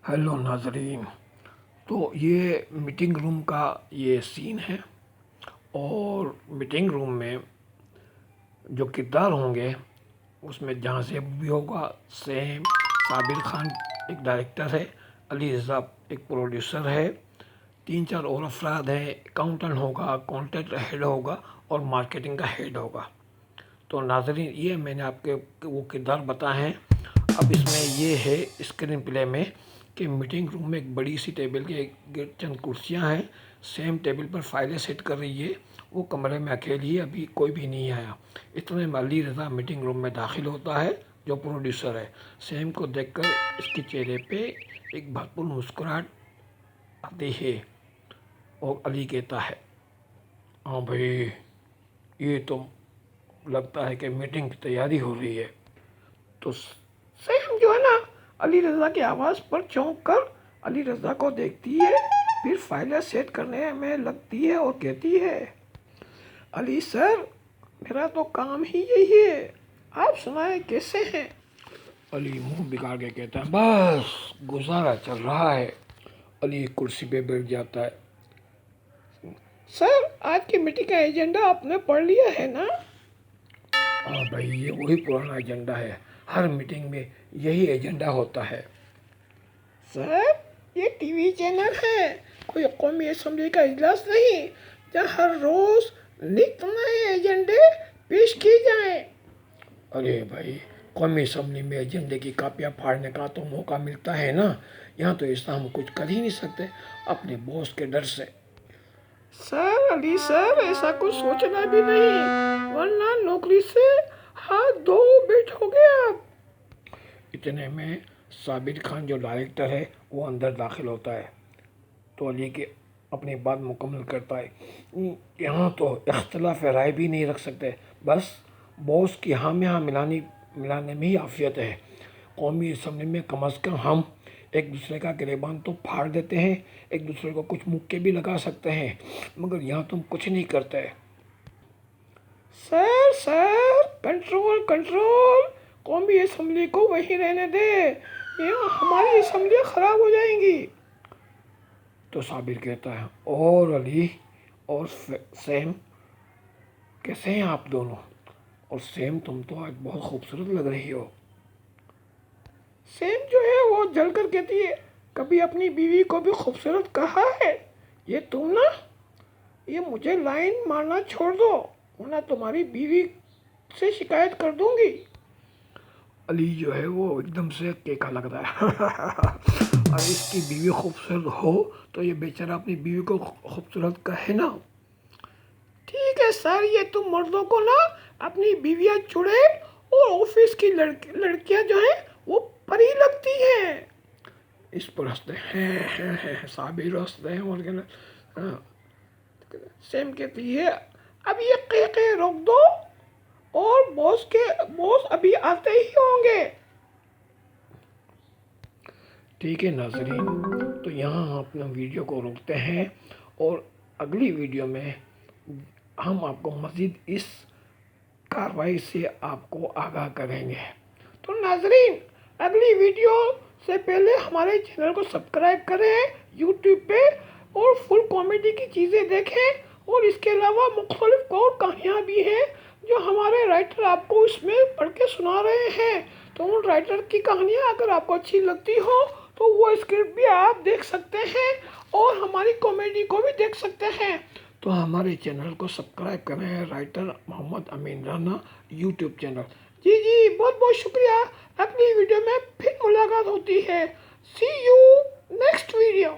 Hello नाजरीन। तो ये मीटिंग रूम का ये सीन है और मीटिंग रूम में जो किरदार होंगे उसमें जहाँ से भी होगा सेम साबिर खान एक डायरेक्टर है, अली रज़ा एक प्रोड्यूसर है, 3-4 और अफराद हैं, अकाउंटेंट होगा, कॉन्टेंट हेड होगा और मार्केटिंग का हेड होगा। तो नाजरीन ये मैंने आपके वो किरदार बताए हैं। अब इसमें ये है स्क्रीन प्ले में कि मीटिंग रूम में एक बड़ी सी टेबल के चंद कुर्सियां हैं, सेम टेबल पर फाइलें सेट कर रही है। वो कमरे में अकेली है, अभी कोई भी नहीं आया। इतने में अली रज़ा मीटिंग रूम में दाखिल होता है, जो प्रोड्यूसर है। सेम को देखकर इसके चेहरे पे एक भरपूर मुस्कुराहट आती है और अली कहता है, हाँ भाई, ये तो लगता है कि मीटिंग की तैयारी हो रही है। तो सैम जो है ना, अली रज़ा की आवाज़ पर चौंक कर अली रज़ा को देखती है, फिर फाइलें सेट करने में लगती है और कहती है, अली सर, मेरा तो काम ही यही है, आप सुनाए कैसे हैं? अली मुंह बिगाड़ के कहता है, बस गुजारा चल रहा है। अली एक कुर्सी पे बैठ जाता है। सर, आज की मीटिंग का एजेंडा आपने पढ़ लिया है ना? हाँ भाई, ये वही पुराना एजेंडा है, हर मीटिंग में यही एजेंडा होता है। सर, ये टीवी चैनल है, कोई कौमी असम्बली का इजलास नहीं, जहाँ हर रोज नित नए एजेंडे पेश किए जाएं। अरे भाई, कौमी असम्बली में एजेंडे की कापियाँ फाड़ने का तो मौका मिलता है ना, यहाँ तो ऐसा हम कुछ कर ही नहीं सकते अपने बॉस के डर से। सर, अली सर, ऐसा कुछ सोचना भी नहीं, वरना नौकरी से हाथ धो बैठोगे आप। इतने में साबिर खान जो डायरेक्टर है वो अंदर दाखिल होता है। तो अली के अपनी बात मुकम्मल करता है, यहाँ तो इख्तलाफ राय भी नहीं रख सकते, बस बॉस की हाँ में हाँ मिलाने में ही आफियत है। कौमी असम्बली में कम अज़ कम हम एक दूसरे का गिरेबान तो फाड़ देते हैं, एक दूसरे को कुछ मुक्के भी लगा सकते हैं, मगर यहाँ तुम कुछ नहीं करते। सर सर, कंट्रोल कंट्रोल, कौमी असम्बली को वहीं रहने दे, यहाँ हमारी असम्बली ख़राब हो जाएंगी। तो साबिर कहता है, और अली और सैम कैसे हैं आप दोनों? और सैम, तुम तो आज बहुत खूबसूरत लग रही हो। सैम जो है वो जल कर कहती है, कभी अपनी बीवी को भी खूबसूरत कहा है? ये तुम ना, ये मुझे लाइन मारना छोड़ दो, वरना तुम्हारी बीवी से शिकायत कर दूंगी। अली जो है वो एकदम से केका लग रहा है। और इसकी बीवी खूबसूरत हो तो ये बेचारा अपनी बीवी को खूबसूरत कहे ना। ठीक है सर, ये तुम मर्दों को ना अपनी बीवियाँ चुड़ैल और ऑफिस की लड़कियाँ जो हैं वो परी लगती हैं। इस पर हंसते हैं, साबिर हंसते हैं और कहना, सेम कहती है, अब ये कह रोक दो, और बॉस अभी आते ही होंगे। ठीक है नाजरीन, तो यहाँ हम अपना वीडियो को रोकते हैं और अगली वीडियो में हम आपको मज़ीद इस कार्रवाई से आपको आगाह करेंगे। तो नाजरीन, अगली वीडियो से पहले हमारे चैनल को सब्सक्राइब करें यूट्यूब पे, और फुल कॉमेडी की चीज़ें देखें, और इसके अलावा मुख्तलिफ और कहानियाँ भी हैं जो हमारे राइटर आपको इसमें पढ़ के सुना रहे हैं। तो उन राइटर की कहानियाँ अगर आपको अच्छी लगती हो तो वो स्क्रिप्ट भी आप देख सकते हैं और हमारी कॉमेडी को भी देख सकते हैं। तो हमारे चैनल को सब्सक्राइब करें, राइटर मोहम्मद अमीन राना यूट्यूब चैनल। जी जी, बहुत बहुत शुक्रिया। अगली वीडियो में फिर मुलाकात होती है। सी यू नेक्स्ट वीडियो।